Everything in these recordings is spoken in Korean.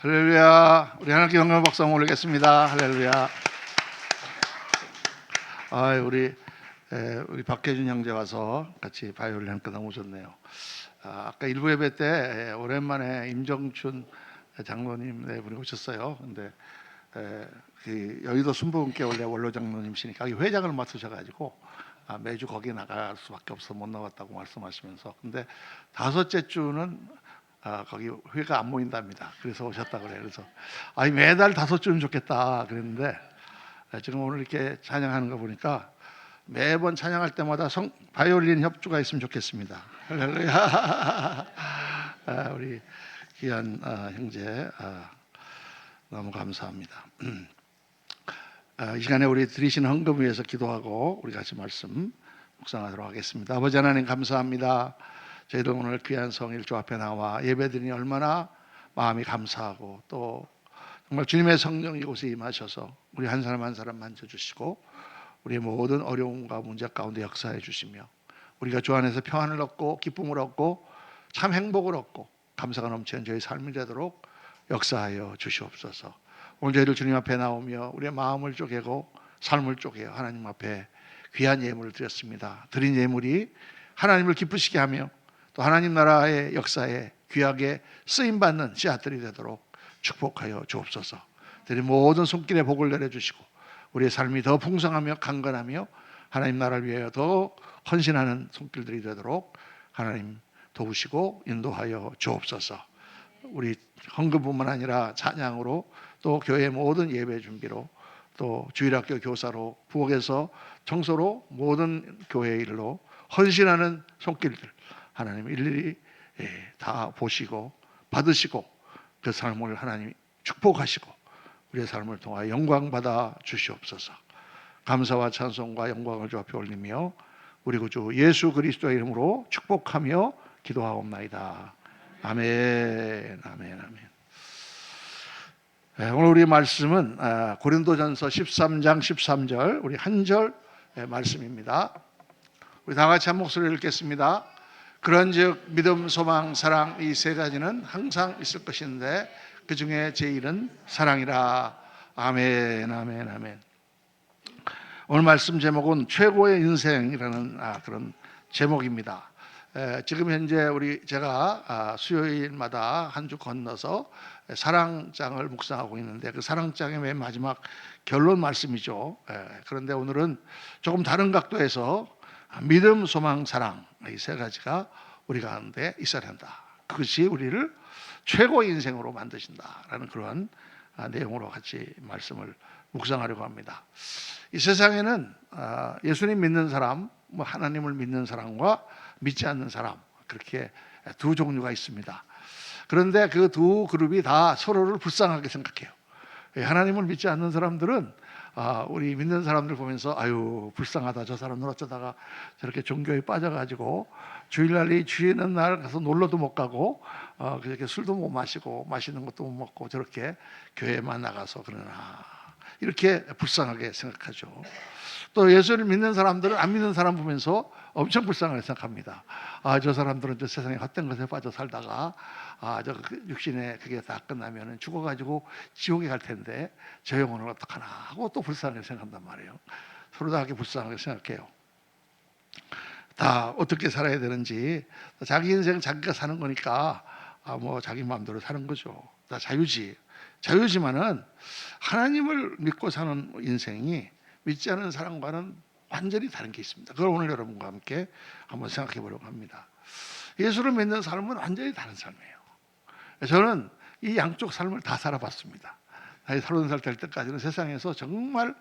할렐루야. 우리 하나님께 영광 박수 한번 올리겠습니다. 할렐루야. 우리 박혜준 형제 와서 같이 바이올린 한 건 너무 좋네요. 아까 일부 예배 때 오랜만에 임정춘 장로님 네 분이 오셨어요. 근데 그 여의도 순복음교회 원래 원로 장로님이시니까 회장을 맡으셔가지고 매주 거기 나갈 수밖에 없어 못 나왔다고 말씀하시면서, 근데 다섯째 주는 거기 회가 안 모인답니다. 그래서 오셨다 그래요. 그래서 매달 다섯 주는 좋겠다 그랬는데, 지금 오늘 이렇게 찬양하는 거 보니까 매번 찬양할 때마다 바이올린 협주가 있으면 좋겠습니다. 할렐루야. 우리 귀한 형제 너무 감사합니다. 이 시간에 우리 드리신 헌금 위해서 기도하고 우리 같이 말씀 묵상하도록 하겠습니다. 아버지 하나님 감사합니다. 저희들 오늘 귀한 성일조 앞에 나와 예배드리니 얼마나 마음이 감사하고, 또 정말 주님의 성령 이곳에 임하셔서 우리 한 사람 한 사람 만져주시고 우리의 모든 어려움과 문제 가운데 역사해 주시며 우리가 주 안에서 평안을 얻고 기쁨을 얻고 참 행복을 얻고 감사가 넘치는 저희 삶이 되도록 역사하여 주시옵소서. 오늘 저희들 주님 앞에 나오며 우리의 마음을 쪼개고 삶을 쪼개어 하나님 앞에 귀한 예물을 드렸습니다. 드린 예물이 하나님을 기쁘시게 하며 또 하나님 나라의 역사에 귀하게 쓰임받는 씨앗들이 되도록 축복하여 주옵소서. 드린 모든 손길에 복을 내려주시고 우리의 삶이 더 풍성하며 강건하며 하나님 나라를 위하여 더 헌신하는 손길들이 되도록 하나님 도우시고 인도하여 주옵소서. 우리 헌금뿐만 아니라 찬양으로, 또 교회 모든 예배 준비로, 또 주일학교 교사로, 부엌에서 청소로, 모든 교회 일로 헌신하는 손길들 하나님 일일이 다 보시고 받으시고 그 삶을 하나님 축복하시고 우리의 삶을 통하여 영광 받아 주시옵소서. 감사와 찬송과 영광을 주 앞에 올리며 우리 구주 예수 그리스도의 이름으로 축복하며 기도하옵나이다. 아멘, 아멘, 아멘. 오늘 우리 말씀은 고린도전서 13장 13절 우리 한 절 말씀입니다. 우리 다 같이 한 목소리를 읽겠습니다. 그런즉 믿음, 소망, 사랑 이 세 가지는 항상 있을 것인데 그 중에 제일은 사랑이라. 아멘, 아멘, 아멘. 오늘 말씀 제목은 최고의 인생이라는 그런 제목입니다. 지금 현재 제가 수요일마다 한 주 건너서 사랑장을 묵상하고 있는데 그 사랑장의 맨 마지막 결론 말씀이죠. 그런데 오늘은 조금 다른 각도에서 믿음, 소망, 사랑 이 세 가지가 우리 가운데 있어야 한다. 그것이 우리를 최고의 인생으로 만드신다라는 그러한 내용으로 같이 말씀을 묵상하려고 합니다. 이 세상에는 예수님 믿는 사람, 하나님을 믿는 사람과 믿지 않는 사람, 그렇게 두 종류가 있습니다. 그런데 그 두 그룹이 다 서로를 불쌍하게 생각해요. 하나님을 믿지 않는 사람들은 우리 믿는 사람들 보면서 아유 불쌍하다, 저 사람은 어쩌다가 저렇게 종교에 빠져가지고 주일날이 주의는 날 가서 놀러도 못 가고 그렇게 술도 못 마시고 맛있는 것도 못 먹고 저렇게 교회만 나가서 그러나, 이렇게 불쌍하게 생각하죠. 또 예수를 믿는 사람들은 안 믿는 사람 보면서 엄청 불쌍하게 생각합니다. 저 사람들은 저 세상에 헛된 것에 빠져 살다가 저 육신에 그게 다 끝나면 죽어가지고 지옥에 갈 텐데 저 영혼을 어떡하나 하고 또 불쌍하게 생각한단 말이에요. 서로 다 그렇게 불쌍하게 생각해요. 다 어떻게 살아야 되는지, 자기 인생 자기가 사는 거니까 자기 마음대로 사는 거죠. 다 자유지만은 하나님을 믿고 사는 인생이 믿지 않는 사람과는 완전히 다른 게 있습니다. 그걸 오늘 여러분과 함께 한번 생각해 보려고 합니다. 예수를 믿는 삶은 완전히 다른 삶이에요. 저는 이 양쪽 삶을 다 살아봤습니다. 30살 될 때까지는 세상에서 정말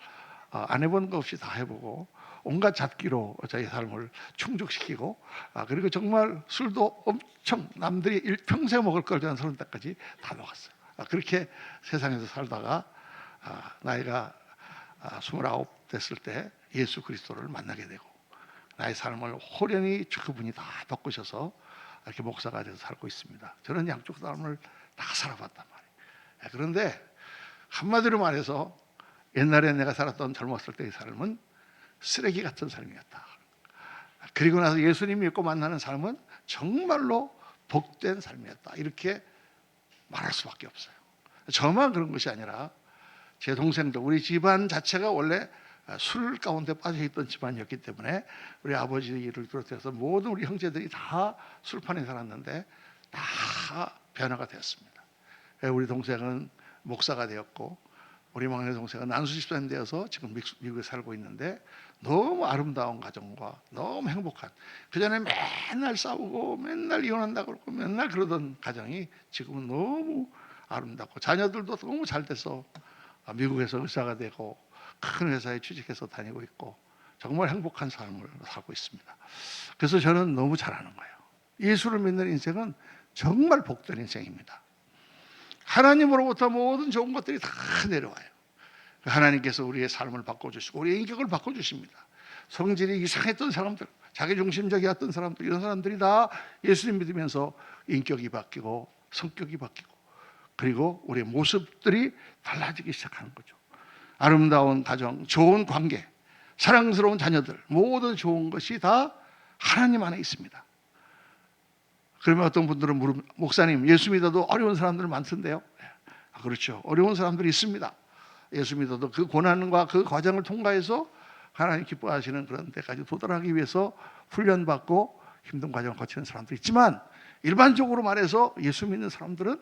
안 해본 거 없이 다 해보고 온갖 잡기로 저희 삶을 충족시키고, 그리고 정말 술도 엄청 남들이 일평생 먹을 걸 저는 30대까지 다 먹었어요. 그렇게 세상에서 살다가 나이가 29 됐을 때 예수 그리스도를 만나게 되고 나의 삶을 호련히 그분이 다 바꾸셔서 이렇게 목사가 돼서 살고 있습니다. 저는 양쪽 삶을 다 살아봤단 말이에요. 그런데 한마디로 말해서 옛날에 내가 살았던 젊었을 때의 삶은 쓰레기 같은 삶이었다. 그리고 나서 예수님 믿고 만나는 삶은 정말로 복된 삶이었다. 이렇게 말할 수밖에 없어요. 저만 그런 것이 아니라 제 동생도, 우리 집안 자체가 원래 술 가운데 빠져 있던 집안이었기 때문에 우리 아버지를 비롯해서 모든 우리 형제들이 다 술판에 살았는데 다 변화가 되었습니다. 우리 동생은 목사가 되었고 우리 막내 동생은 안수 집사님 되어서 지금 미국에 살고 있는데 너무 아름다운 가정과 너무 행복한, 그전에 맨날 싸우고 맨날 이혼한다고 그러고 맨날 그러던 가정이 지금은 너무 아름답고 자녀들도 너무 잘 돼서 미국에서 의사가 되고 큰 회사에 취직해서 다니고 있고 정말 행복한 삶을 살고 있습니다. 그래서 저는 너무 잘하는 거예요. 예수를 믿는 인생은 정말 복된 인생입니다. 하나님으로부터 모든 좋은 것들이 다 내려와요. 하나님께서 우리의 삶을 바꿔주시고 우리의 인격을 바꿔주십니다. 성질이 이상했던 사람들, 자기중심적이었던 사람들, 이런 사람들이 다 예수님 믿으면서 인격이 바뀌고 성격이 바뀌고 그리고 우리의 모습들이 달라지기 시작하는 거죠. 아름다운 가정, 좋은 관계, 사랑스러운 자녀들, 모든 좋은 것이 다 하나님 안에 있습니다. 그러면 어떤 분들은 목사님, 예수 믿어도 어려운 사람들 많던데요. 그렇죠. 어려운 사람들이 있습니다. 예수 믿어도 그 고난과 그 과정을 통과해서 하나님 기뻐하시는 그런 데까지 도달하기 위해서 훈련받고 힘든 과정을 거치는 사람도 있지만, 일반적으로 말해서 예수 믿는 사람들은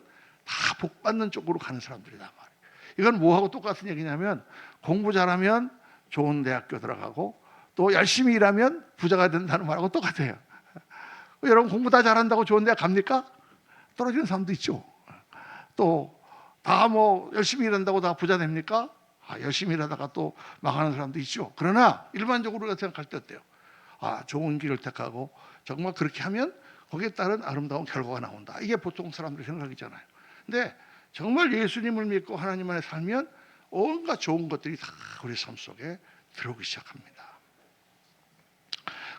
다 복받는 쪽으로 가는 사람들이다 말이에요. 이건 뭐하고 똑같은 얘기냐면, 공부 잘하면 좋은 대학교 들어가고 또 열심히 일하면 부자가 된다는 말하고 똑같아요. 여러분, 공부 다 잘한다고 좋은 대학 갑니까? 떨어지는 사람도 있죠. 또 다 열심히 일한다고 다 부자 됩니까? 열심히 일하다가 또 망하는 사람도 있죠. 그러나 일반적으로 우리가 생각할 때 어때요? 좋은 길을 택하고 정말 그렇게 하면 거기에 따른 아름다운 결과가 나온다. 이게 보통 사람들의 생각이잖아요. 근데 정말 예수님을 믿고 하나님 안에 살면 온갖 좋은 것들이 다 우리 삶 속에 들어오기 시작합니다.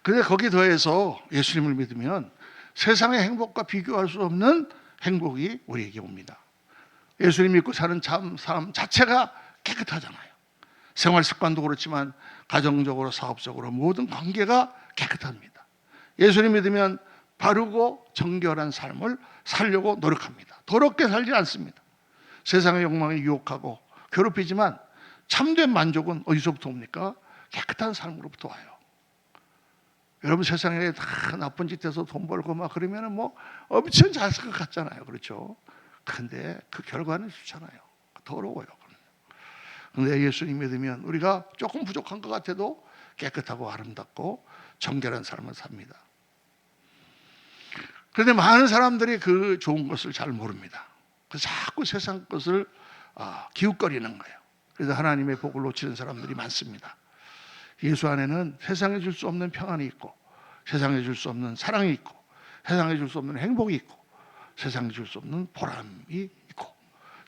그런데 거기에 더해서 예수님을 믿으면 세상의 행복과 비교할 수 없는 행복이 우리에게 옵니다. 예수님 믿고 사는 삶 자체가 깨끗하잖아요. 생활 습관도 그렇지만 가정적으로, 사업적으로 모든 관계가 깨끗합니다. 예수님 믿으면 바르고 정결한 삶을 살려고 노력합니다. 더럽게 살지 않습니다. 세상의 욕망에 유혹하고 괴롭히지만 참된 만족은 어디서부터 옵니까? 깨끗한 삶으로부터 와요. 여러분, 세상에 다 나쁜 짓 해서 돈 벌고 막 그러면은 엄청 잘 살 것 같잖아요. 그렇죠? 근데 그 결과는 좋잖아요. 더러워요. 근데 예수님 믿으면 우리가 조금 부족한 것 같아도 깨끗하고 아름답고 정결한 삶을 삽니다. 그런데 많은 사람들이 그 좋은 것을 잘 모릅니다. 그래서 자꾸 세상 것을 기웃거리는 거예요. 그래서 하나님의 복을 놓치는 사람들이 많습니다. 예수 안에는 세상에 줄 수 없는 평안이 있고, 세상에 줄 수 없는 사랑이 있고, 세상에 줄 수 없는 행복이 있고, 세상에 줄 수 없는 보람이 있고,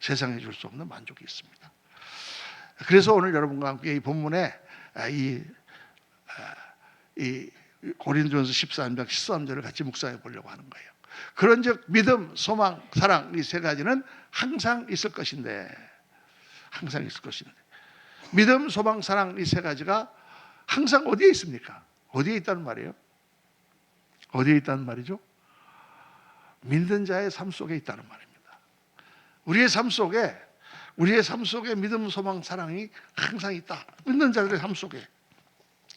세상에 줄 수 없는 만족이 있습니다. 그래서 오늘 여러분과 함께 이 본문에 이 고린도전서 13장 13절을 같이 묵상해 보려고 하는 거예요. 그런즉 믿음, 소망, 사랑, 이 세 가지는 항상 있을 것인데, 항상 있을 것인데, 믿음, 소망, 사랑, 이 세 가지가 항상 어디에 있습니까? 어디에 있다는 말이에요? 어디에 있다는 말이죠? 믿는 자의 삶 속에 있다는 말입니다. 우리의 삶 속에 믿음, 소망, 사랑이 항상 있다. 믿는 자들의 삶 속에.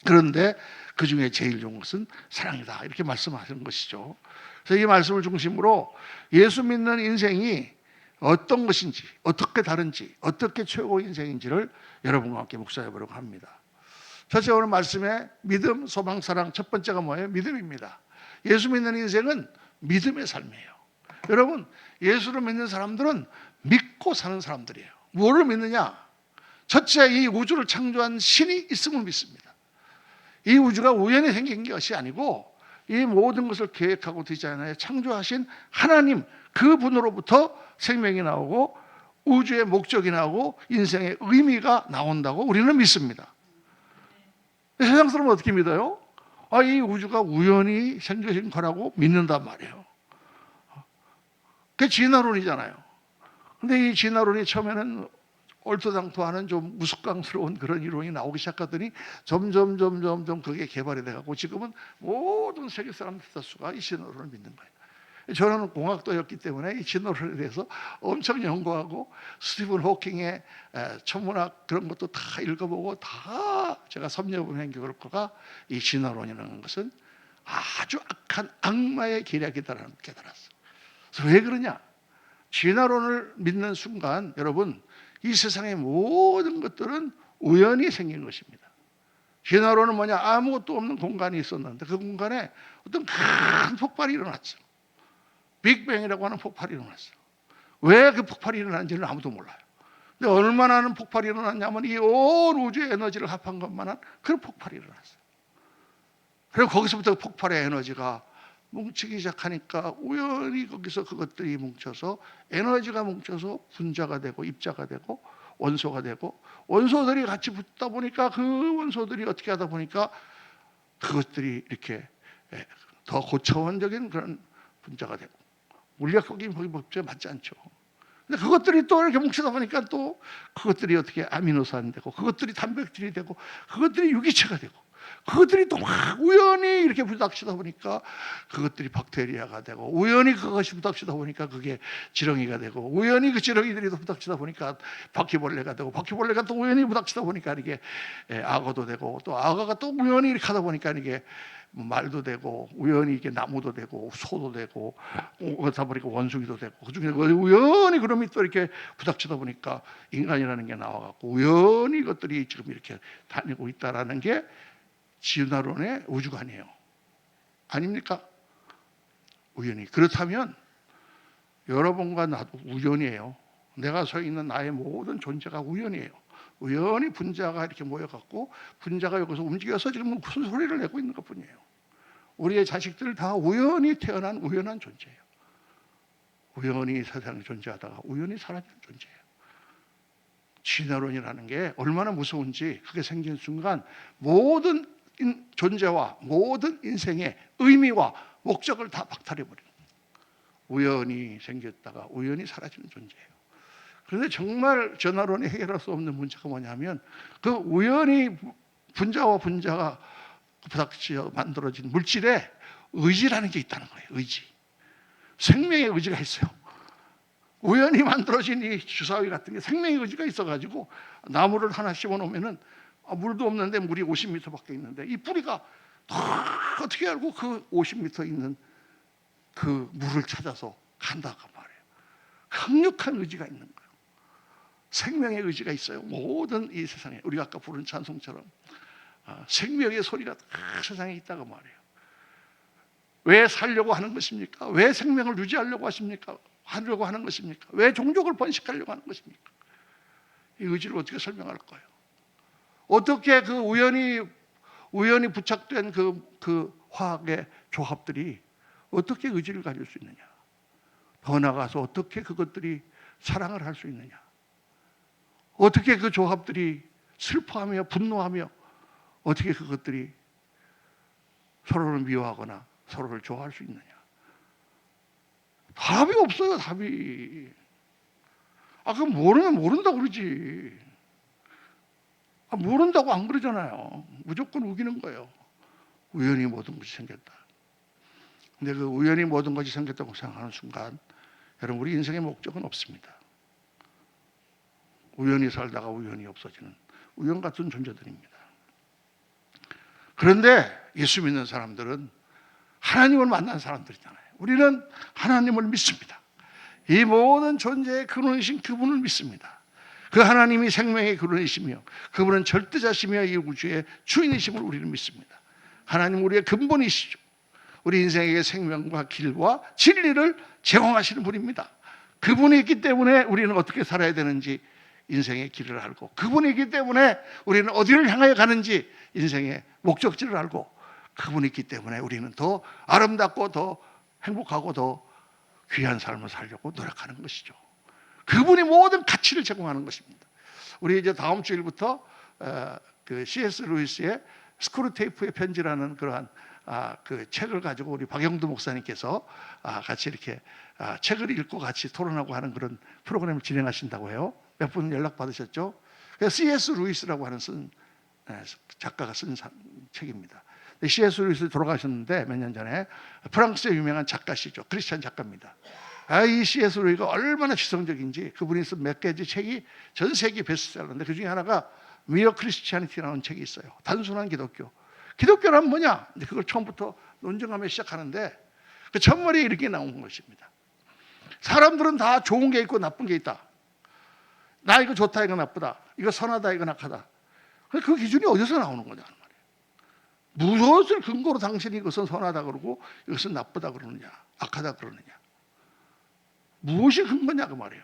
그런데 그 중에 제일 좋은 것은 사랑이다. 이렇게 말씀하시는 것이죠. 그래서 이 말씀을 중심으로 예수 믿는 인생이 어떤 것인지, 어떻게 다른지, 어떻게 최고 인생인지를 여러분과 함께 묵상해 보려고 합니다. 첫째, 오늘 말씀에 믿음, 소망, 사랑, 첫 번째가 뭐예요? 믿음입니다. 예수 믿는 인생은 믿음의 삶이에요. 여러분, 예수를 믿는 사람들은 믿고 사는 사람들이에요. 뭐를 믿느냐? 첫째, 이 우주를 창조한 신이 있음을 믿습니다. 이 우주가 우연히 생긴 것이 아니고 이 모든 것을 계획하고 디자인하여 창조하신 하나님, 그분으로부터 생명이 나오고 우주의 목적이 나오고 인생의 의미가 나온다고 우리는 믿습니다. 세상 사람은 어떻게 믿어요? 이 우주가 우연히 생겨진 거라고 믿는단 말이에요. 그게 진화론이잖아요. 근데 이 진화론이 처음에는 얼토당토하는 좀 우스꽝스러운 그런 이론이 나오기 시작하더니 점점 그게 개발이 돼가고 지금은 모든 세계 사람 대다수가 이 진화론을 믿는 거예요. 저는 공학도였기 때문에 이 진화론에 대해서 엄청 연구하고 스티븐 호킹의 천문학 그런 것도 다 읽어보고 다 제가 섭렵한 결과가 이 진화론이라는 것은 아주 악한 악마의 계략이다라는 걸 깨달았어. 그래서 왜 그러냐? 진화론을 믿는 순간 여러분, 이 세상의 모든 것들은 우연히 생긴 것입니다. 진화론은 뭐냐? 아무것도 없는 공간이 있었는데 그 공간에 어떤 큰 폭발이 일어났어. 빅뱅이라고 하는 폭발이 일어났어. 왜 그 폭발이 일어났는지는 아무도 몰라요. 근데 얼마나 하는 폭발이 일어났냐면 이 온 우주의 에너지를 합한 것만한 그런 폭발이 일어났어요. 그리고 거기서부터 폭발의 에너지가 뭉치기 시작하니까 우연히 거기서 그것들이 뭉쳐서 에너지가 뭉쳐서 분자가 되고 입자가 되고 원소가 되고 원소들이 같이 붙다 보니까 그 원소들이 어떻게 하다 보니까 그것들이 이렇게 더 고차원적인 그런 분자가 되고 물리학적인 법칙에 맞지 않죠. 근데 그것들이 또 이렇게 뭉치다 보니까 또 그것들이 어떻게 아미노산이 되고 그것들이 단백질이 되고 그것들이 유기체가 되고 그것들이 또 막 우연히 이렇게 부닥치다 보니까 그것들이 박테리아가 되고 우연히 그것이 부닥치다 보니까 그게 지렁이가 되고 우연히 그 지렁이들이 또 부닥치다 보니까 바퀴벌레가 되고 바퀴벌레가 또 우연히 부닥치다 보니까 이게 악어도 되고 또 악어가 또 우연히 이렇게 하다 보니까 이게 말도 되고 우연히 이게 나무도 되고 소도 되고 그러다 보니까 원숭이도 되고 그중에 우연히 그놈이 또 이렇게 부닥치다 보니까 인간이라는 게 나와갖고 우연히 이것들이 지금 이렇게 다니고 있다라는 게 진화론의 우주관이에요. 아닙니까? 우연히. 그렇다면 여러분과 나도 우연이에요. 내가 서 있는 나의 모든 존재가 우연이에요. 우연히 분자가 이렇게 모여갖고 분자가 여기서 움직여서 지금 무슨 소리를 내고 있는 것뿐이에요. 우리의 자식들 다 우연히 태어난 우연한 존재예요. 우연히 세상에 존재하다가 우연히 사라지는 존재예요. 진화론이라는 게 얼마나 무서운지 그게 생긴 순간 모든 존재와 모든 인생의 의미와 목적을 다 박탈해버리는 거예요. 우연히 생겼다가 우연히 사라지는 존재예요. 그런데 정말 진화론이 해결할 수 없는 문제가 뭐냐면 그 우연히 분자와 분자가 부닥쳐 만들어진 물질에 의지라는 게 있다는 거예요. 의지. 생명의 의지가 있어요. 우연히 만들어진 이 주사위 같은 게 생명의 의지가 있어가지고 나무를 하나 심어놓으면은 물도 없는데 물이 50m밖에 있는데 이 뿌리가 어떻게 알고 그 50m 있는 그 물을 찾아서 간다고 말해요. 강력한 의지가 있는 거예요. 생명의 의지가 있어요. 모든 이 세상에 우리가 아까 부른 찬송처럼 생명의 소리가 다 세상에 있다고 말해요. 왜 살려고 하는 것입니까? 왜 생명을 유지하려고 하십니까? 하려고 하는 것입니까? 왜 종족을 번식하려고 하는 것입니까? 이 의지를 어떻게 설명할 거예요? 어떻게 그 우연히 부착된 그 화학의 조합들이 어떻게 의지를 가질 수 있느냐? 더 나아가서 어떻게 그것들이 사랑을 할 수 있느냐? 어떻게 그 조합들이 슬퍼하며 분노하며 어떻게 그것들이 서로를 미워하거나 서로를 좋아할 수 있느냐? 답이 없어요, 답이. 그럼 모르면 모른다고 그러지. 모른다고 안 그러잖아요. 무조건 우기는 거예요. 우연히 모든 것이 생겼다. 근데 그 우연히 모든 것이 생겼다고 생각하는 순간 여러분 우리 인생의 목적은 없습니다. 우연히 살다가 우연히 없어지는 우연 같은 존재들입니다. 그런데 예수 믿는 사람들은 하나님을 만난 사람들이잖아요. 우리는 하나님을 믿습니다. 이 모든 존재의 근원이신 그분을 믿습니다. 그 하나님이 생명의 근원이시며 그분은 절대자시며 이 우주의 주인이심을 우리는 믿습니다. 하나님 우리의 근본이시죠. 우리 인생에게 생명과 길과 진리를 제공하시는 분입니다. 그분이 있기 때문에 우리는 어떻게 살아야 되는지 인생의 길을 알고 그분이 있기 때문에 우리는 어디를 향하여 가는지 인생의 목적지를 알고 그분이 있기 때문에 우리는 더 아름답고 더 행복하고 더 귀한 삶을 살려고 노력하는 것이죠. 그분이 모든 가치를 제공하는 것입니다. 우리 이제 다음 주일부터 그 C.S. 루이스의 스크루테이프의 편지라는 그러한 그 책을 가지고 우리 박영두 목사님께서 같이 이렇게 책을 읽고 같이 토론하고 하는 그런 프로그램을 진행하신다고 해요. 몇 분 연락 받으셨죠? C.S. 루이스라고 하는 작가가 쓴 책입니다. C.S. 루이스 돌아가셨는데 몇 년 전에 프랑스의 유명한 작가시죠. 크리스찬 작가입니다. 이 C.S. 루이스가 얼마나 지성적인지 그분이 쓴 몇 가지 책이 전 세계 베스트셀러인데 그 중에 하나가 미어 크리스티아니티라는 책이 있어요. 단순한 기독교. 기독교란 뭐냐? 그걸 처음부터 논증하며 시작하는데 그 첫머리에 이렇게 나온 것입니다. 사람들은 다 좋은 게 있고 나쁜 게 있다. 나 이거 좋다, 이거 나쁘다. 이거 선하다, 이거 악하다. 그 기준이 어디서 나오는 거냐 말이에요. 무엇을 근거로 당신이 이것은 선하다 그러고 이것은 나쁘다 그러느냐, 악하다 그러느냐. 무엇이 근거냐 그 말이에요.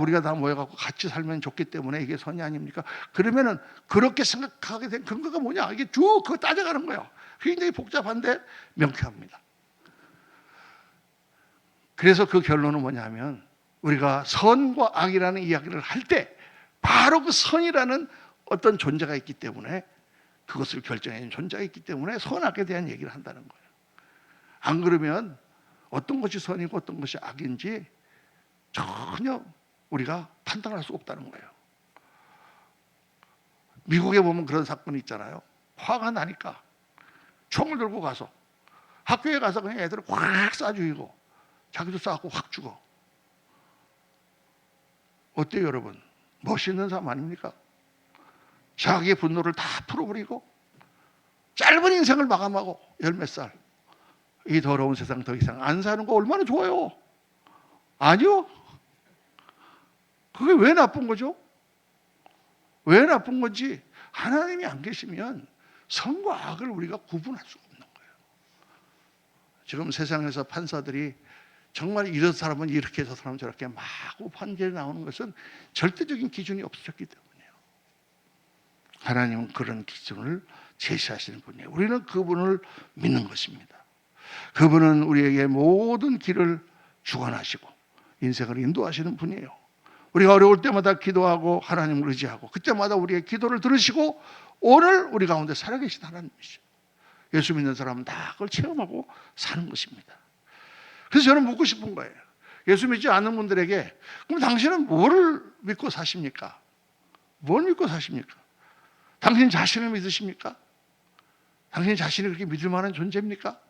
우리가 다 모여갖고 같이 살면 좋기 때문에 이게 선이 아닙니까? 그러면은 그렇게 생각하게 된 근거가 뭐냐? 이게 쭉 그거 따져가는 거예요. 굉장히 복잡한데 명쾌합니다. 그래서 그 결론은 뭐냐면 우리가 선과 악이라는 이야기를 할 때 바로 그 선이라는 어떤 존재가 있기 때문에 그것을 결정해주는 존재가 있기 때문에 선악에 대한 얘기를 한다는 거예요. 안 그러면 어떤 것이 선이고 어떤 것이 악인지 전혀 우리가 판단할 수 없다는 거예요. 미국에 보면 그런 사건이 있잖아요. 화가 나니까 총을 들고 가서 학교에 가서 그냥 애들을 확 쏴 죽이고 자기도 쏴갖고 확 죽어. 어때요 여러분? 멋있는 사람 아닙니까? 자기의 분노를 다 풀어버리고 짧은 인생을 마감하고 열 몇 살 이 더러운 세상 더 이상 안 사는 거 얼마나 좋아요? 아니요. 그게 왜 나쁜 거죠? 왜 나쁜 건지 하나님이 안 계시면 선과 악을 우리가 구분할 수가 없는 거예요. 지금 세상에서 판사들이 정말 이런 사람은 이렇게 저 사람은 저렇게 마구 판결이 나오는 것은 절대적인 기준이 없었기 때문이에요. 하나님은 그런 기준을 제시하시는 분이에요. 우리는 그분을 믿는 것입니다. 그분은 우리에게 모든 길을 주관하시고 인생을 인도하시는 분이에요. 우리가 어려울 때마다 기도하고 하나님을 의지하고 그때마다 우리의 기도를 들으시고 오늘 우리 가운데 살아계신 하나님이시죠. 예수 믿는 사람은 다 그걸 체험하고 사는 것입니다. 그래서 저는 묻고 싶은 거예요. 예수 믿지 않는 분들에게 그럼 당신은 뭐를 믿고 사십니까? 뭘 믿고 사십니까? 당신 자신을 믿으십니까? 당신 자신이 그렇게 믿을 만한 존재입니까?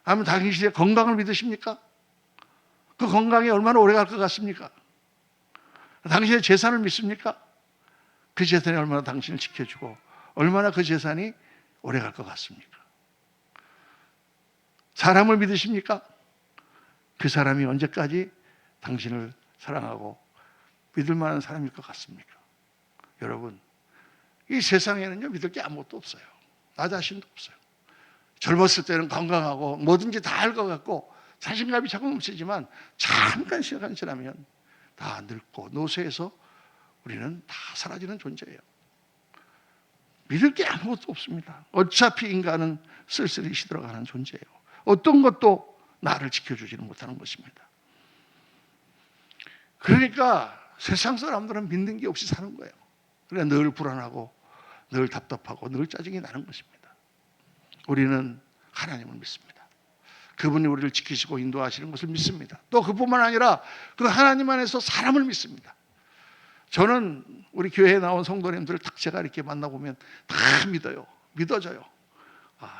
아니면 당신의 건강을 믿으십니까? 그 건강이 얼마나 오래 갈 것 같습니까? 당신의 재산을 믿습니까? 그 재산이 얼마나 당신을 지켜주고 얼마나 그 재산이 오래 갈 것 같습니까? 사람을 믿으십니까? 그 사람이 언제까지 당신을 사랑하고 믿을 만한 사람일 것 같습니까? 여러분, 이 세상에는요 믿을 게 아무것도 없어요. 나 자신도 없어요. 젊었을 때는 건강하고 뭐든지 다 할 것 같고 자신감이 자꾸 넘치지만 잠깐 시간 지나면 다 늙고 노쇠해서 우리는 다 사라지는 존재예요. 믿을 게 아무것도 없습니다. 어차피 인간은 쓸쓸히 시들어가는 존재예요. 어떤 것도 나를 지켜주지는 못하는 것입니다. 그러니까 세상 사람들은 믿는 게 없이 사는 거예요. 그래 늘 불안하고 늘 답답하고 늘 짜증이 나는 것입니다. 우리는 하나님을 믿습니다. 그분이 우리를 지키시고 인도하시는 것을 믿습니다. 또 그뿐만 아니라 그 하나님 안에서 사람을 믿습니다. 저는 우리 교회에 나온 성도님들을 딱 제가 이렇게 만나보면 다 믿어요. 믿어져요.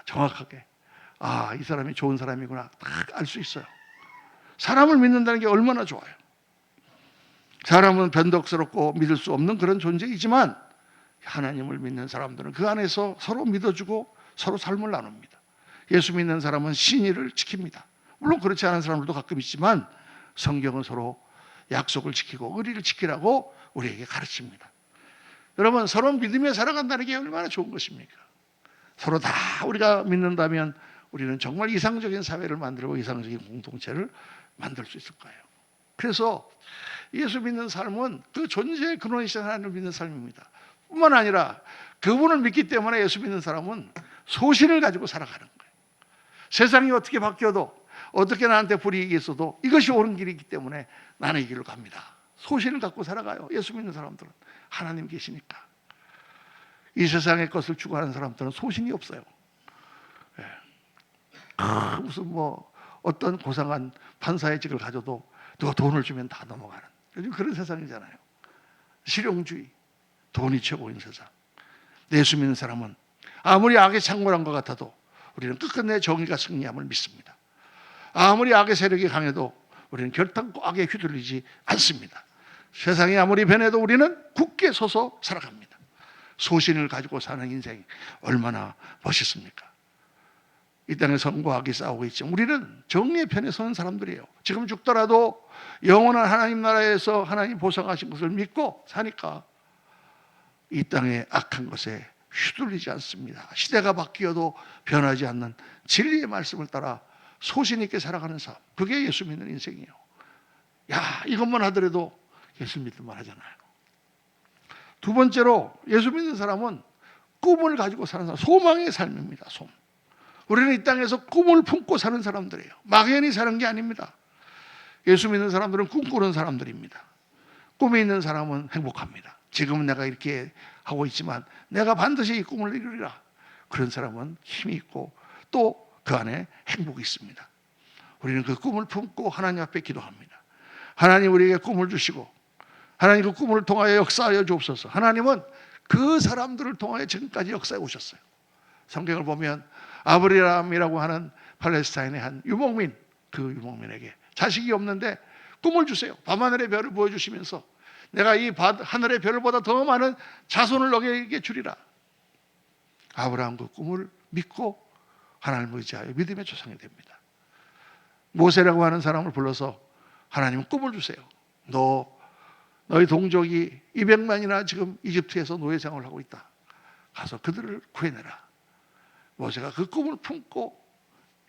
정확하게. 이 사람이 좋은 사람이구나. 딱 알 수 있어요. 사람을 믿는다는 게 얼마나 좋아요. 사람은 변덕스럽고 믿을 수 없는 그런 존재이지만 하나님을 믿는 사람들은 그 안에서 서로 믿어주고 서로 삶을 나눕니다. 예수 믿는 사람은 신의를 지킵니다. 물론 그렇지 않은 사람들도 가끔 있지만 성경은 서로 약속을 지키고 의리를 지키라고 우리에게 가르칩니다. 여러분, 서로 믿으며 살아간다는 게 얼마나 좋은 것입니까? 서로 다 우리가 믿는다면 우리는 정말 이상적인 사회를 만들고 이상적인 공동체를 만들 수 있을 거예요. 그래서 예수 믿는 삶은 그 존재의 근원이신 하나님을 믿는 삶입니다. 뿐만 아니라 그분을 믿기 때문에 예수 믿는 사람은 소신을 가지고 살아가는 거예요. 세상이 어떻게 바뀌어도 어떻게 나한테 불이익이 있어도 이것이 옳은 길이기 때문에 나는 이 길로 갑니다. 소신을 갖고 살아가요. 예수 믿는 사람들은 하나님 계시니까. 이 세상의 것을 추구하는 사람들은 소신이 없어요. 무슨 어떤 고상한 판사의 직을 가져도 누가 돈을 주면 다 넘어가는 요즘 그런 세상이잖아요. 실용주의, 돈이 최고인 세상. 예수 믿는 사람은 아무리 악에 창궐한 것 같아도 우리는 끝끝내 정의가 승리함을 믿습니다. 아무리 악의 세력이 강해도 우리는 결단코 악에 휘둘리지 않습니다. 세상이 아무리 변해도 우리는 굳게 서서 살아갑니다. 소신을 가지고 사는 인생이 얼마나 멋있습니까? 이 땅에 선과 악이 싸우고 있지만 우리는 정의의 편에 서는 사람들이에요. 지금 죽더라도 영원한 하나님 나라에서 하나님 보상하신 것을 믿고 사니까 이 땅의 악한 것에 휘둘리지 않습니다. 시대가 바뀌어도 변하지 않는 진리의 말씀을 따라 소신 있게 살아가는 삶, 그게 예수 믿는 인생이에요. 야, 이것만 하더라도 예수 믿을만 하잖아요. 두 번째로 예수 믿는 사람은 꿈을 가지고 사는 사람, 소망의 삶입니다. 우리는 이 땅에서 꿈을 품고 사는 사람들이에요. 막연히 사는 게 아닙니다. 예수 믿는 사람들은 꿈꾸는 사람들입니다. 꿈이 있는 사람은 행복합니다. 지금은 내가 이렇게 하고 있지만 내가 반드시 이 꿈을 이루리라. 그런 사람은 힘이 있고 또 그 안에 행복이 있습니다. 우리는 그 꿈을 품고 하나님 앞에 기도합니다. 하나님 우리에게 꿈을 주시고 하나님 그 꿈을 통하여 역사하여 주옵소서. 하나님은 그 사람들을 통하여 지금까지 역사해 오셨어요. 성경을 보면 아브라함이라고 하는 팔레스타인의 한 유목민, 그 유목민에게 자식이 없는데 꿈을 주세요. 밤하늘의 별을 보여주시면서 내가 이 하늘의 별보다 더 많은 자손을 너에게 주리라. 아브라함 그 꿈을 믿고 하나님을 의지하여 믿음의 조상이 됩니다. 모세라고 하는 사람을 불러서 하나님은 꿈을 주세요. 너희 동족이 200만이나 지금 이집트에서 노예 생활을 하고 있다. 가서 그들을 구해내라. 모세가 그 꿈을 품고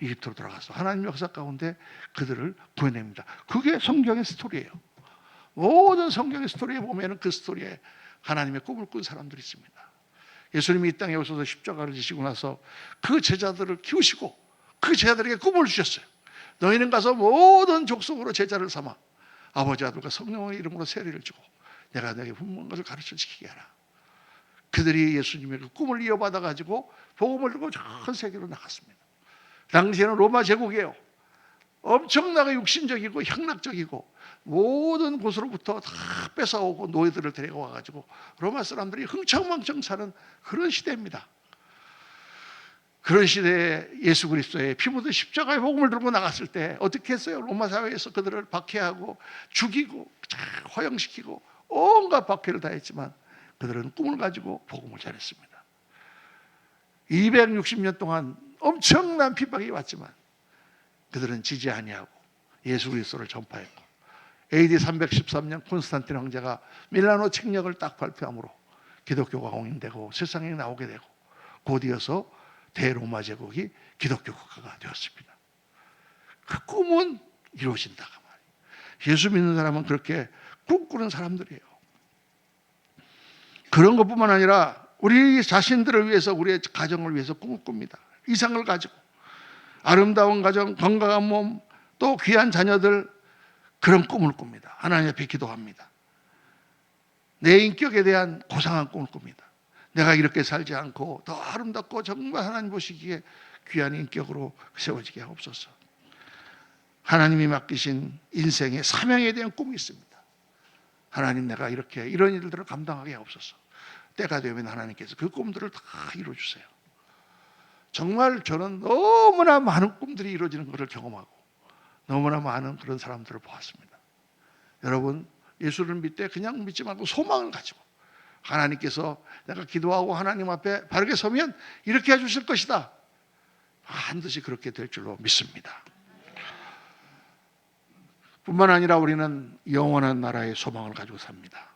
이집트로 돌아가서 하나님 역사 가운데 그들을 구해냅니다. 그게 성경의 스토리예요. 모든 성경의 스토리에 보면 그 스토리에 하나님의 꿈을 꾼 사람들이 있습니다. 예수님이 이 땅에 오셔서 십자가를 지시고 나서 그 제자들을 키우시고 그 제자들에게 꿈을 주셨어요. 너희는 가서 모든 족속으로 제자를 삼아 아버지 아들과 성령의 이름으로 세례를 주고 내가 너에게 분명한 것을 가르쳐 지키게 하라. 그들이 예수님의 그 꿈을 이어받아 가지고 복음을 들고 전 세계로 나갔습니다. 당시에는 로마 제국이에요. 엄청나게 육신적이고 향락적이고 모든 곳으로부터 다 뺏어오고 노예들을 데려와 가지고 로마 사람들이 흥청망청 사는 그런 시대입니다. 그런 시대에 예수 그리스도의 피 묻은 십자가의 복음을 들고 나갔을 때 어떻게 했어요? 로마 사회에서 그들을 박해하고 죽이고 허영시키고 온갖 박해를 다 했지만 그들은 꿈을 가지고 복음을 전했습니다. 260년 동안 엄청난 핍박이 왔지만 그들은 지지 아니하고 예수 그리스도를 전파했고 AD 313년 콘스탄틴 황제가 밀라노 책력을 딱 발표함으로 기독교가 홍인되고 세상에 나오게 되고 곧이어서 대로마 제국이 기독교 국가가 되었습니다. 그 꿈은 이루어진다가 말이에요. 예수 믿는 사람은 그렇게 꿈꾸는 사람들이에요. 그런 것뿐만 아니라 우리 자신들을 위해서 우리의 가정을 위해서 꿈을 꿉니다. 이상을 가지고 아름다운 가정, 건강한 몸, 또 귀한 자녀들 그런 꿈을 꿉니다. 하나님 앞에 기도합니다. 내 인격에 대한 고상한 꿈을 꿉니다. 내가 이렇게 살지 않고 더 아름답고 정말 하나님 보시기에 귀한 인격으로 세워지게 하옵소서. 하나님이 맡기신 인생의 사명에 대한 꿈이 있습니다. 하나님 내가 이렇게 이런 일들을 감당하게 하옵소서. 때가 되면 하나님께서 그 꿈들을 다 이루어주세요. 정말 저는 너무나 많은 꿈들이 이루어지는 것을 경험하고 너무나 많은 그런 사람들을 보았습니다. 여러분 예수를 믿되 그냥 믿지 말고 소망을 가지고 하나님께서 내가 기도하고 하나님 앞에 바르게 서면 이렇게 해주실 것이다. 반드시 그렇게 될 줄로 믿습니다. 뿐만 아니라 우리는 영원한 나라의 소망을 가지고 삽니다.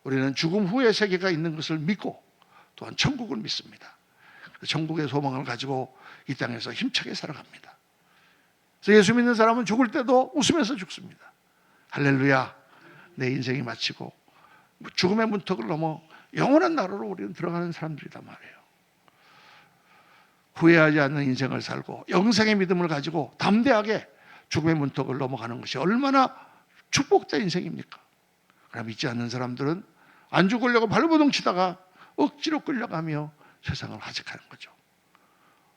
우리는 죽음 후의 세계가 있는 것을 믿고 또한 천국을 믿습니다. 천국의 소망을 가지고 이 땅에서 힘차게 살아갑니다. 그래서 예수 믿는 사람은 죽을 때도 웃으면서 죽습니다. 할렐루야. 내 인생이 마치고 죽음의 문턱을 넘어 영원한 나라로 우리는 들어가는 사람들이란 말이에요. 후회하지 않는 인생을 살고 영생의 믿음을 가지고 담대하게 죽음의 문턱을 넘어가는 것이 얼마나 축복된 인생입니까? 그러나 믿지 않는 사람들은 안 죽으려고 발버둥 치다가 억지로 끌려가며 세상을 하직하는 거죠.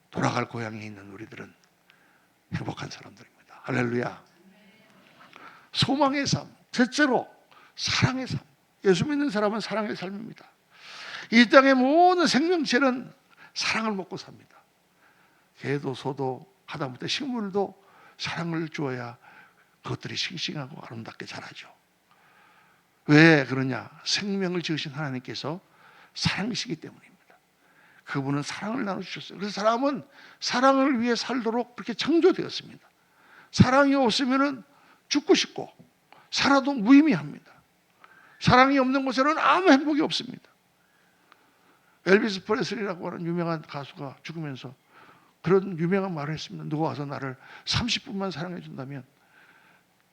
돌아갈 고향에 있는 우리들은 행복한 사람들입니다. 할렐루야. 소망의 삶, 셋째로 사랑의 삶. 예수 믿는 사람은 사랑의 삶입니다. 이 땅의 모든 생명체는 사랑을 먹고 삽니다. 개도 소도 하다못해 식물도 사랑을 주어야 그것들이 싱싱하고 아름답게 자라죠. 왜 그러냐? 생명을 지으신 하나님께서 사랑이시기 때문입니다. 그분은 사랑을 나눠주셨어요. 그래서 사람은 사랑을 위해 살도록 그렇게 창조되었습니다. 사랑이 없으면 죽고 싶고 살아도 무의미합니다. 사랑이 없는 곳에는 아무 행복이 없습니다. 엘비스 프레슬리라고 하는 유명한 가수가 죽으면서 그런 유명한 말을 했습니다. 누가 와서 나를 30분만 사랑해 준다면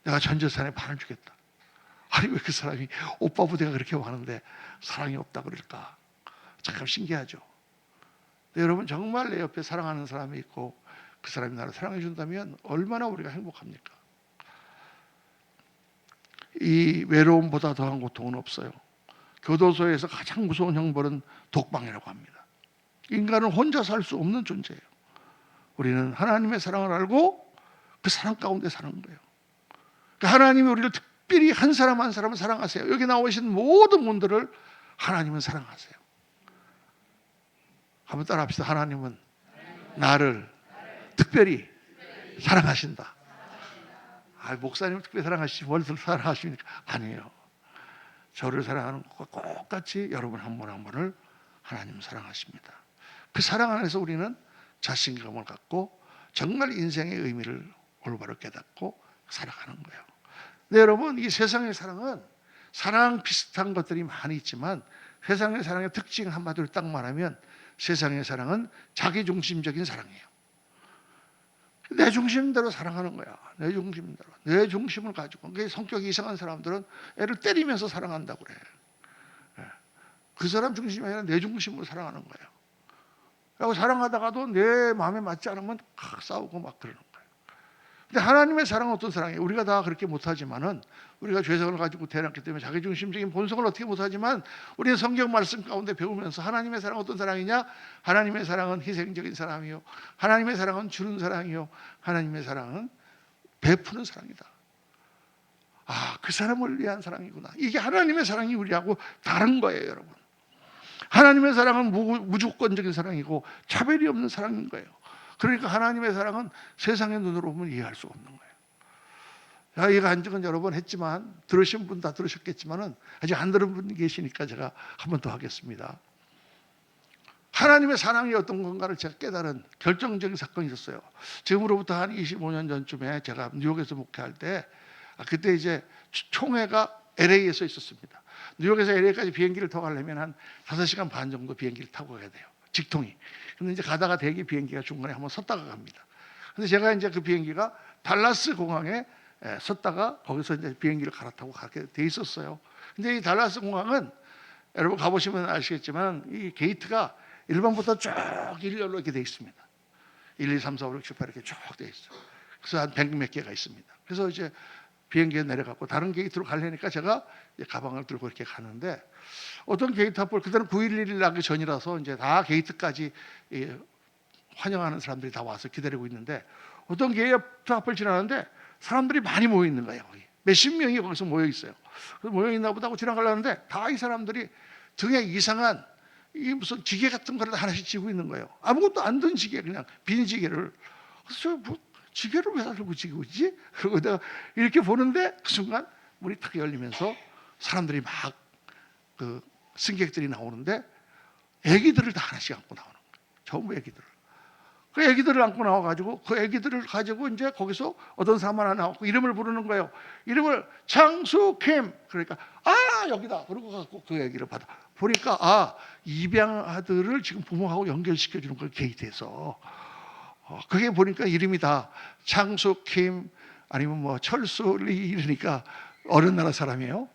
내가 전 재산의 반을 주겠다. 아니 왜 그 사람이 오빠 부대가 그렇게 많은데 사랑이 없다 그럴까? 참 신기하죠. 여러분 정말 내 옆에 사랑하는 사람이 있고 그 사람이 나를 사랑해 준다면 얼마나 우리가 행복합니까? 이 외로움보다 더한 고통은 없어요. 교도소에서 가장 무서운 형벌은 독방이라고 합니다. 인간은 혼자 살 수 없는 존재예요. 우리는 하나님의 사랑을 알고 그 사랑 가운데 사는 거예요. 그러니까 하나님이 우리를 특별히 한 사람 한 사람을 사랑하세요. 여기 나오신 모든 분들을 하나님은 사랑하세요. 한번 따라합시다. 하나님은 나를 특별히 사랑하신다. 목사님을 특별히 사랑하시지 뭘 사랑하십니까? 아니에요. 저를 사랑하는 것과 똑같이 여러분 한 분 한 분을 하나님은 사랑하십니다. 그 사랑 안에서 우리는 자신감을 갖고 정말 인생의 의미를 올바로 깨닫고 살아가는 거예요. 네, 여러분 이 세상의 사랑은 사랑 비슷한 것들이 많이 있지만 세상의 사랑의 특징 한마디로 딱 말하면 세상의 사랑은 자기중심적인 사랑이에요. 내 중심대로 사랑하는 거야. 내 중심대로. 내 중심을 가지고. 그게 성격이 이상한 사람들은 애를 때리면서 사랑한다고 그래. 그 사람 중심이 아니라 내 중심으로 사랑하는 거예요. 그리고 사랑하다가도 내 마음에 맞지 않으면 싸우고 막 그러는 거예요. 근데 하나님의 사랑은 어떤 사랑이에요? 우리가 다 그렇게 못하지만은 우리가 죄성을 가지고 태어났기 때문에 자기중심적인 본성을 어떻게 못하지만 우리는 성경 말씀 가운데 배우면서 하나님의 사랑은 어떤 사랑이냐? 하나님의 사랑은 희생적인 사랑이요. 하나님의 사랑은 주는 사랑이요. 하나님의 사랑은 베푸는 사랑이다. 그 사람을 위한 사랑이구나. 이게 하나님의 사랑이 우리하고 다른 거예요, 여러분. 하나님의 사랑은 무조건적인 사랑이고 차별이 없는 사랑인 거예요. 그러니까 하나님의 사랑은 세상의 눈으로 보면 이해할 수 없는 거예요. 이해가 안 적은 여러 번 했지만 들으신 분 다 들으셨겠지만은 아직 안 들은 분 계시니까 제가 한 번 더 하겠습니다. 하나님의 사랑이 어떤 건가를 제가 깨달은 결정적인 사건이 있었어요. 지금으로부터 한 25년 전쯤에 제가 뉴욕에서 목회할 때 그때 이제 총회가 LA에서 있었습니다. 뉴욕에서 LA까지 비행기를 타고 가려면 한 5시간 반 정도 비행기를 타고 가야 돼요. 직통이. 근데 이제 가다가 대기 비행기가 중간에 한번 섰다가 갑니다. 근데 제가 이제 그 비행기가 달라스 공항에 섰다가 거기서 이제 비행기를 갈아타고 가게 돼 있었어요. 근데 이 달라스 공항은 여러분 가보시면 아시겠지만 이 게이트가 1번부터 쭉 일렬로 이렇게 돼 있습니다. 1, 2, 3, 4, 5, 6, 7, 8 이렇게 쭉 돼 있어요. 그래서 한 100 몇 개가 있습니다. 그래서 이제 비행기에 내려가고 다른 게이트로 가려니까 제가 가방을 들고 이렇게 가는데 어떤 게이트 앞을 그때는 9.11 나기 전이라서 이제 다 게이트까지 환영하는 사람들이 다 와서 기다리고 있는데 어떤 게이트 앞을 지나가는데 사람들이 많이 모여 있는 거예요. 몇십 명이 거기서 모여 있어요. 그래서 모여 있나 보다 하고 지나가려는데 다 이 사람들이 등에 이상한 이 무슨 지게 같은 거를 하나씩 쥐고 있는 거예요. 아무것도 안 든 지게 그냥 빈 지게를. 그래서 뭐 지게를 왜 들고 지고 있지? 그리고 내가 이렇게 보는데 그 순간 문이 탁 열리면서 사람들이 막 그 승객들이 나오는데 애기들을 다 하나씩 안고 나오는 거예요. 전부 애기들을. 그 애기들을 안고 나와가지고 그 애기들을 가지고 이제 거기서 어떤 사람 하나 나왔고 이름을 부르는 거예요. 이름을 장수킴. 그러니까 여기다. 그러고 갖고 그 애기를 받아 보니까 입양 아들을 지금 부모하고 연결시켜 주는 거예요. 게이트에서. 그게 보니까 이름이 다 장수킴 아니면 뭐 철수리 이러니까 어느 나라 사람이에요?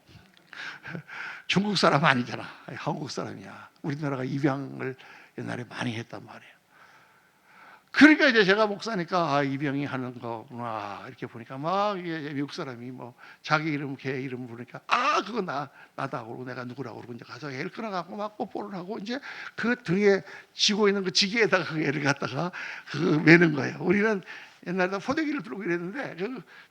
중국 사람 아니잖아. 한국 사람이야. 우리나라가 입양을 옛날에 많이 했단 말이에요. 그러니까 이제 제가 목사니까 입양이 하는 거구나 이렇게 보니까 막 미국 사람이 뭐 자기 이름 걔 이름 부르니까 그거 나다 그러고 내가 누구라고 그러고 이제 가서 애를 끊어갖고 막 뽀뽀를 하고 이제 그 등에 쥐고 있는 그 지게에다가 그 애를 갖다가 그 매는 거예요. 우리는 옛날에 포대기를 들고 이랬는데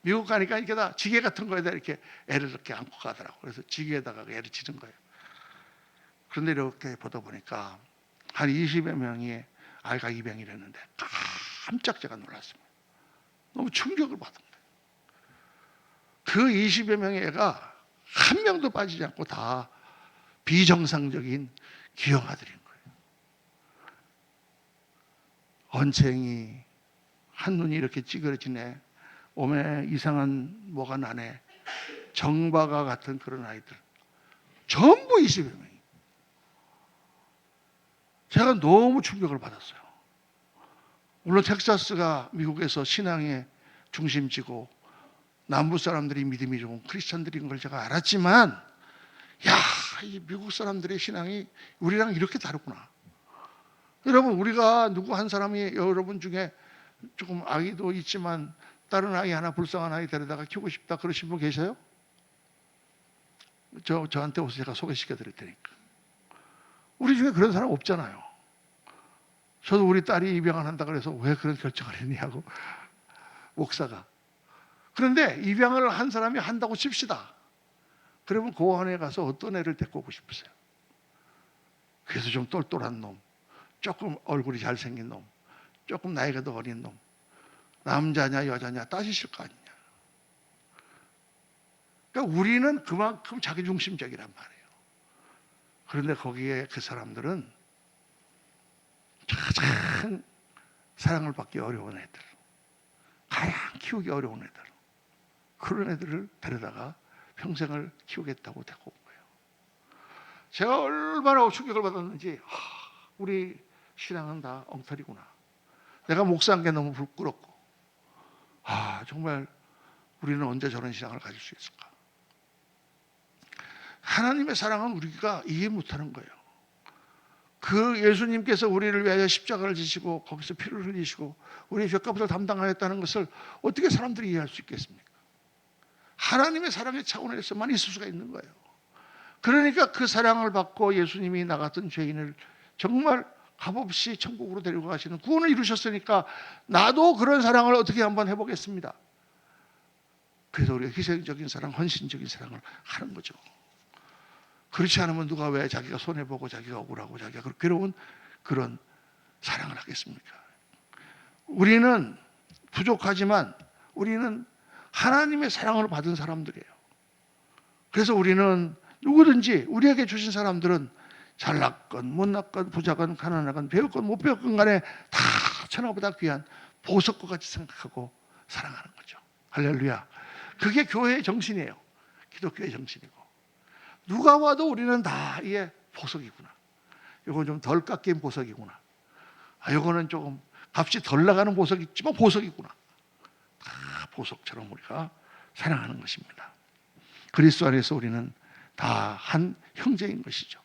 미국 가니까 이렇게 다 지게 같은 거에다 이렇게 애를 이렇게 안고 가더라고. 그래서 지게에다가 애를 치는 거예요. 그런데 이렇게 보다 보니까 한 20여 명이 아이가 입양이랬는데 깜짝 제가 놀랐습니다. 너무 충격을 받은 거예요. 그 20여 명의 애가 한 명도 빠지지 않고 다 비정상적인 기형아들인 거예요. 언챙이, 한눈이 이렇게 찌그러지네, 몸에 이상한 뭐가 나네, 정바가 같은 그런 아이들 전부 20여 명이. 제가 너무 충격을 받았어요. 물론 텍사스가 미국에서 신앙의 중심지고 남부 사람들이 믿음이 좋은 크리스천들인 걸 제가 알았지만, 야, 이 미국 사람들의 신앙이 우리랑 이렇게 다르구나. 여러분, 우리가 누구 한 사람이 여러분 중에 조금 아이도 있지만 다른 아이 하나, 불쌍한 아이 데려다가 키우고 싶다 그러신 분 계세요? 저한테 오세요. 제가 소개시켜 드릴 테니까. 우리 중에 그런 사람 없잖아요. 저도 우리 딸이 입양을 한다 그래서 왜 그런 결정을 했냐고, 목사가. 그런데 입양을 한 사람이 한다고 칩시다. 그러면 고원에 가서 어떤 애를 데리고 오고 싶으세요? 그래서 좀 똘똘한 놈, 조금 얼굴이 잘생긴 놈, 조금 나이가 더 어린 놈, 남자냐 여자냐 따지실 거 아니냐. 그러니까 우리는 그만큼 자기중심적이란 말이에요. 그런데 거기에 그 사람들은 가장 사랑을 받기 어려운 애들, 가장 키우기 어려운 애들, 그런 애들을 데려다가 평생을 키우겠다고 데리고 온 거예요. 제가 얼마나 충격을 받았는지, 우리 신앙은 다 엉터리구나. 내가 목사한 게 너무 부끄럽고, 정말 우리는 언제 저런 신앙을 가질 수 있을까? 하나님의 사랑은 우리가 이해 못하는 거예요. 그 예수님께서 우리를 위하여 십자가를 지시고 거기서 피를 흘리시고 우리의 죄값을 담당하였다는 것을 어떻게 사람들이 이해할 수 있겠습니까? 하나님의 사랑의 차원에서만 있을 수가 있는 거예요. 그러니까 그 사랑을 받고 예수님이 나 같은 죄인을 정말 값없이 천국으로 데리고 가시는 구원을 이루셨으니까 나도 그런 사랑을 어떻게 한번 해보겠습니다. 그래서 우리가 희생적인 사랑, 헌신적인 사랑을 하는 거죠. 그렇지 않으면 누가 왜 자기가 손해보고 자기가 억울하고 자기가 괴로운 그런 사랑을 하겠습니까? 우리는 부족하지만 우리는 하나님의 사랑을 받은 사람들이에요. 그래서 우리는 누구든지 우리에게 주신 사람들은 잘났건 못났건 부자건 가난하건 배웠건 못 배웠건 간에 다 천하보다 귀한 보석과 같이 생각하고 사랑하는 거죠. 할렐루야. 그게 교회의 정신이에요. 기독교의 정신이고. 누가 와도 우리는 다 이게 보석이구나. 이건 좀 덜 깎인 보석이구나. 이거는 조금 값이 덜 나가는 보석이 있지만 보석이구나. 다 보석처럼 우리가 사랑하는 것입니다. 그리스도 안에서 우리는 다 한 형제인 것이죠.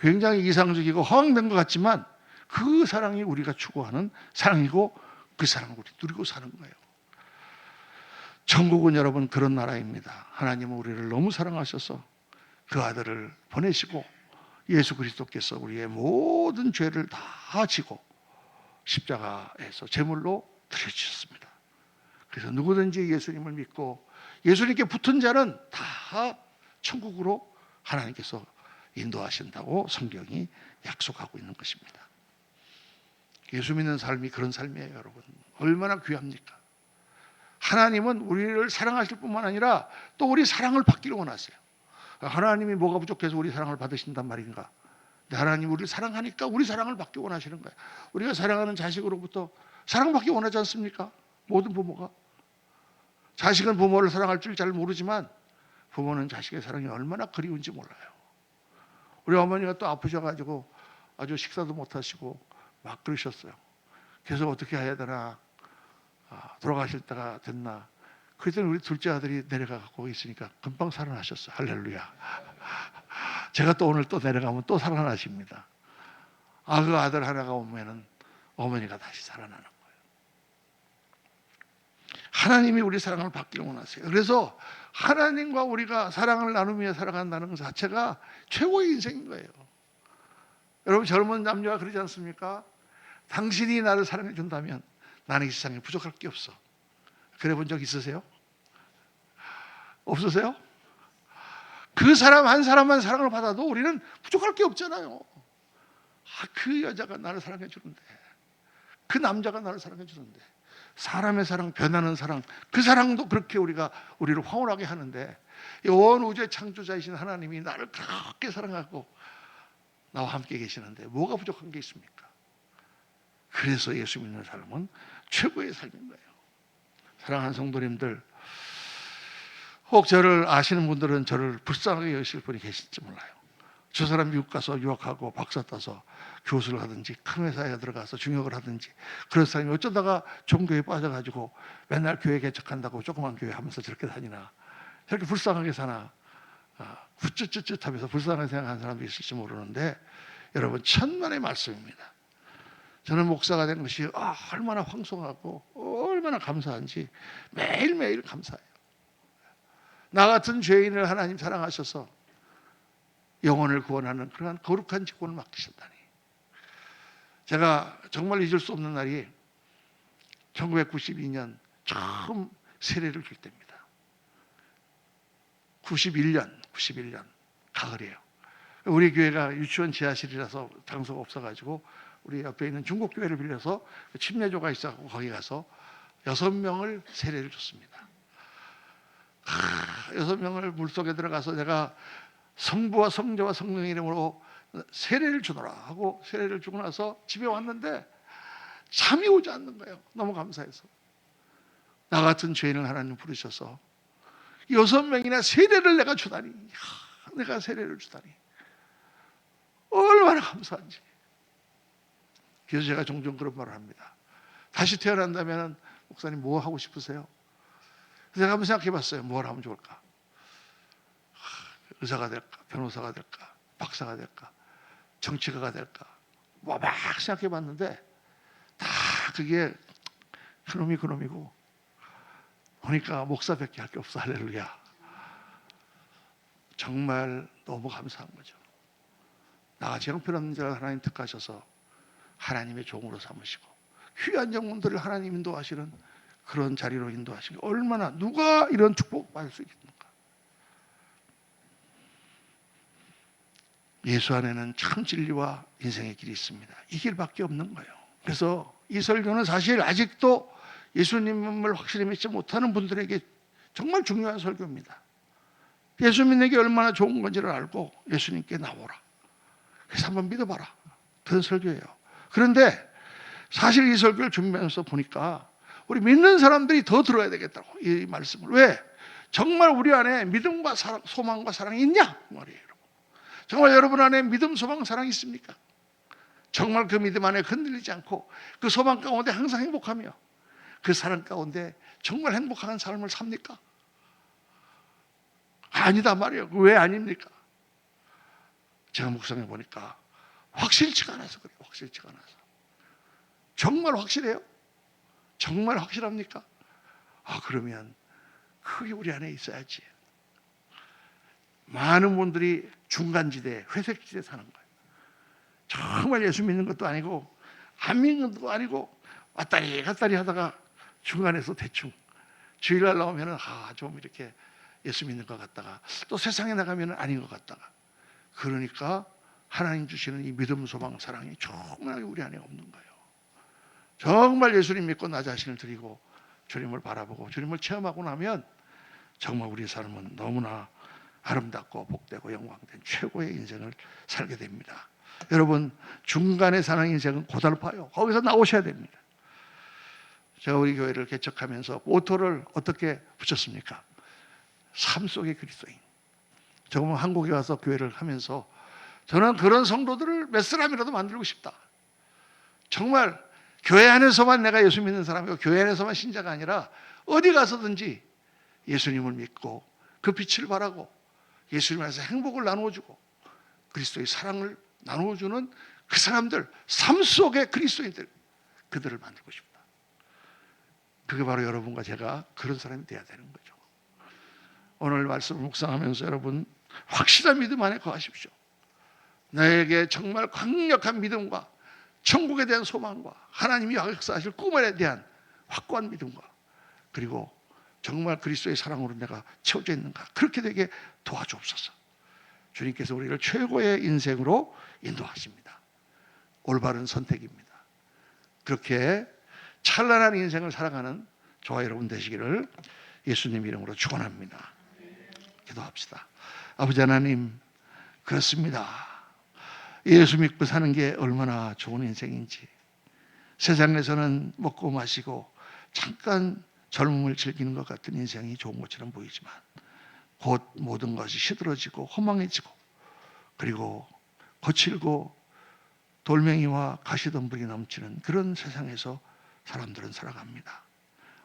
굉장히 이상적이고 허황된 것 같지만 그 사랑이 우리가 추구하는 사랑이고 그 사랑을 우리 누리고 사는 거예요. 천국은 여러분 그런 나라입니다. 하나님은 우리를 너무 사랑하셔서 그 아들을 보내시고 예수 그리스도께서 우리의 모든 죄를 다 지고 십자가에서 제물로 드려주셨습니다. 그래서 누구든지 예수님을 믿고 예수님께 붙은 자는 다 천국으로 하나님께서 인도하신다고 성경이 약속하고 있는 것입니다. 예수 믿는 삶이 그런 삶이에요, 여러분. 얼마나 귀합니까? 하나님은 우리를 사랑하실 뿐만 아니라 또 우리 사랑을 받기를 원하세요. 하나님이 뭐가 부족해서 우리 사랑을 받으신단 말인가? 하나님 우리를 사랑하니까 우리 사랑을 받기 원하시는 거예요. 우리가 사랑하는 자식으로부터 사랑받기 원하지 않습니까? 모든 부모가. 자식은 부모를 사랑할 줄 잘 모르지만 부모는 자식의 사랑이 얼마나 그리운지 몰라요. 우리 어머니가 또 아프셔가지고 아주 식사도 못 하시고 막 그러셨어요. 그래서 어떻게 해야 되나, 돌아가실 때가 됐나. 그랬더니 우리 둘째 아들이 내려가고 있으니까 금방 살아나셨어요. 할렐루야. 제가 또 오늘 또 내려가면 또 살아나십니다. 그 아들 하나가 오면은 어머니가 다시 살아나는 거예요. 하나님이 우리 사랑을 받기를 원하세요. 그래서 하나님과 우리가 사랑을 나누며 살아간다는 것 자체가 최고의 인생인 거예요. 여러분 젊은 남녀가 그러지 않습니까? 당신이 나를 사랑해 준다면 나는 이 세상에 부족할 게 없어. 그래 본 적 있으세요? 없으세요? 그 사람 한 사람만 사랑을 받아도 우리는 부족할 게 없잖아요. 그 여자가 나를 사랑해 주는데, 그 남자가 나를 사랑해 주는데, 사람의 사랑, 변하는 사랑, 그 사랑도 그렇게 우리를 황홀하게 하는데, 온 우주의 창조자이신 하나님이 나를 그렇게 사랑하고 나와 함께 계시는데 뭐가 부족한 게 있습니까? 그래서 예수 믿는 삶은 최고의 삶인 거예요. 사랑하는 성도님들, 혹 저를 아시는 분들은 저를 불쌍하게 여기실 분이 계실지 몰라요. 저 사람 미국 가서 유학하고 박사 따서 교수를 하든지 큰 회사에 들어가서 중역을 하든지 그런 사람이 어쩌다가 종교에 빠져가지고 맨날 교회 개척한다고 조그만 교회 하면서 저렇게 다니나, 저렇게 불쌍하게 사나, 후쯧쯧쯧 하면서 불쌍하게 생각하는 사람도 있을지 모르는데, 여러분 천만의 말씀입니다. 저는 목사가 된 것이 얼마나 황송하고 얼마나 감사한지 매일매일 감사해요. 나 같은 죄인을 하나님 사랑하셔서 영혼을 구원하는 그러한 거룩한 직분을 맡기셨다니. 제가 정말 잊을 수 없는 날이 1992년 처음 세례를 줄 때입니다. 91년 가을이에요. 우리 교회가 유치원 지하실이라서 장소가 없어가지고 우리 옆에 있는 중국교회를 빌려서 침례조가 있어서 거기 가서 6명을 세례를 줬습니다. 6명을 물속에 들어가서 내가 성부와 성자와 성령의 이름으로 세례를 주노라 하고 세례를 주고 나서 집에 왔는데 잠이 오지 않는 거예요. 너무 감사해서. 나 같은 죄인을 하나님 부르셔서 6명이나 세례를 내가 주다니, 내가 세례를 주다니 얼마나 감사한지. 그래서 제가 종종 그런 말을 합니다. 다시 태어난다면 목사님 뭐 하고 싶으세요? 그래서 제가 한번 생각해 봤어요. 뭘 하면 좋을까? 의사가 될까? 변호사가 될까? 박사가 될까? 정치가가 될까? 뭐 막 생각해 봤는데 다 그게 그놈이고 보니까 목사밖에 할 게 없어. 할렐루야. 정말 너무 감사한 거죠. 나같이 형편없는 자를 하나님 택하셔서 하나님의 종으로 삼으시고 귀한 영혼들을 하나님 인도하시는 그런 자리로 인도하시고, 얼마나 누가 이런 축복 받을 수 있겠습니까? 예수 안에는 참 진리와 인생의 길이 있습니다. 이 길밖에 없는 거예요. 그래서 이 설교는 사실 아직도 예수님을 확실히 믿지 못하는 분들에게 정말 중요한 설교입니다. 예수 믿는 게 얼마나 좋은 건지를 알고 예수님께 나오라. 그래서 한번 믿어봐라. 그런 설교예요. 그런데 사실 이 설교를 준비하면서 보니까 우리 믿는 사람들이 더 들어야 되겠다고, 이 말씀을. 왜? 정말 우리 안에 믿음과 사랑, 소망과 사랑이 있냐? 말이에요. 정말 여러분 안에 믿음, 소망, 사랑이 있습니까? 정말 그 믿음 안에 흔들리지 않고 그 소망 가운데 항상 행복하며 그 사랑 가운데 정말 행복한 삶을 삽니까? 아니다 말이에요. 왜 아닙니까? 제가 묵상해 보니까 확실치가 않아서 그래요. 확실치가 않아서. 정말 확실해요? 정말 확실합니까? 그러면 그게 우리 안에 있어야지. 많은 분들이 중간지대, 회색지대에 사는 거예요. 정말 예수 믿는 것도 아니고 안 믿는 것도 아니고 왔다리 갔다리 하다가 중간에서 대충 주일날 나오면 좀 이렇게 예수 믿는 것 같다가 또 세상에 나가면 아닌 것 같다가, 그러니까 하나님 주시는 이 믿음, 소망, 사랑이 정말 우리 안에 없는 거예요. 정말 예수님 믿고 나 자신을 드리고 주님을 바라보고 주님을 체험하고 나면 정말 우리 삶은 너무나 아름답고 복되고 영광된 최고의 인생을 살게 됩니다. 여러분, 중간에 사는 인생은 고달파요. 거기서 나오셔야 됩니다. 제가 우리 교회를 개척하면서 모토를 어떻게 붙였습니까? 삶 속의 그리스도인. 정말 한국에 와서 교회를 하면서 저는 그런 성도들을 몇 사람이라도 만들고 싶다. 정말 교회 안에서만 내가 예수 믿는 사람이고 교회 안에서만 신자가 아니라 어디 가서든지 예수님을 믿고 그 빛을 바라고 예수님 안에서 행복을 나누어주고 그리스도의 사랑을 나누어주는 그 사람들, 삶 속의 그리스도인들, 그들을 만들고 싶다. 그게 바로 여러분과 제가 그런 사람이 돼야 되는 거죠. 오늘 말씀을 묵상하면서 여러분 확실한 믿음 안에 거하십시오. 나에게 정말 강력한 믿음과 천국에 대한 소망과 하나님이 역사하실 꿈에 대한 확고한 믿음과 그리고 정말 그리스도의 사랑으로 내가 채워져 있는가, 그렇게 되게 도와주옵소서. 주님께서 우리를 최고의 인생으로 인도하십니다. 올바른 선택입니다. 그렇게 찬란한 인생을 살아가는 저와 여러분 되시기를 예수님 이름으로 축원합니다. 기도합시다. 아버지 하나님, 그렇습니다. 예수 믿고 사는 게 얼마나 좋은 인생인지, 세상에서는 먹고 마시고 잠깐 젊음을 즐기는 것 같은 인생이 좋은 것처럼 보이지만 곧 모든 것이 시들어지고 허망해지고 그리고 거칠고 돌멩이와 가시덤불이 넘치는 그런 세상에서 사람들은 살아갑니다.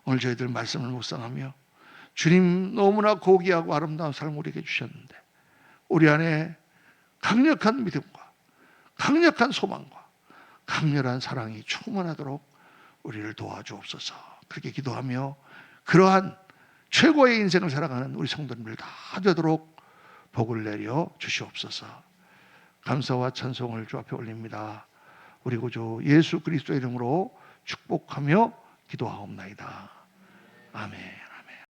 오늘 저희들 말씀을 묵상하며 주님 너무나 고귀하고 아름다운 삶을 우리에게 주셨는데 우리 안에 강력한 믿음과 강력한 소망과 강렬한 사랑이 충만하도록 우리를 도와주옵소서. 그렇게 기도하며 그러한 최고의 인생을 살아가는 우리 성도님들 다 되도록 복을 내려 주시옵소서. 감사와 찬송을 주 앞에 올립니다. 우리 구주 예수 그리스도 이름으로 축복하며 기도하옵나이다. 아멘.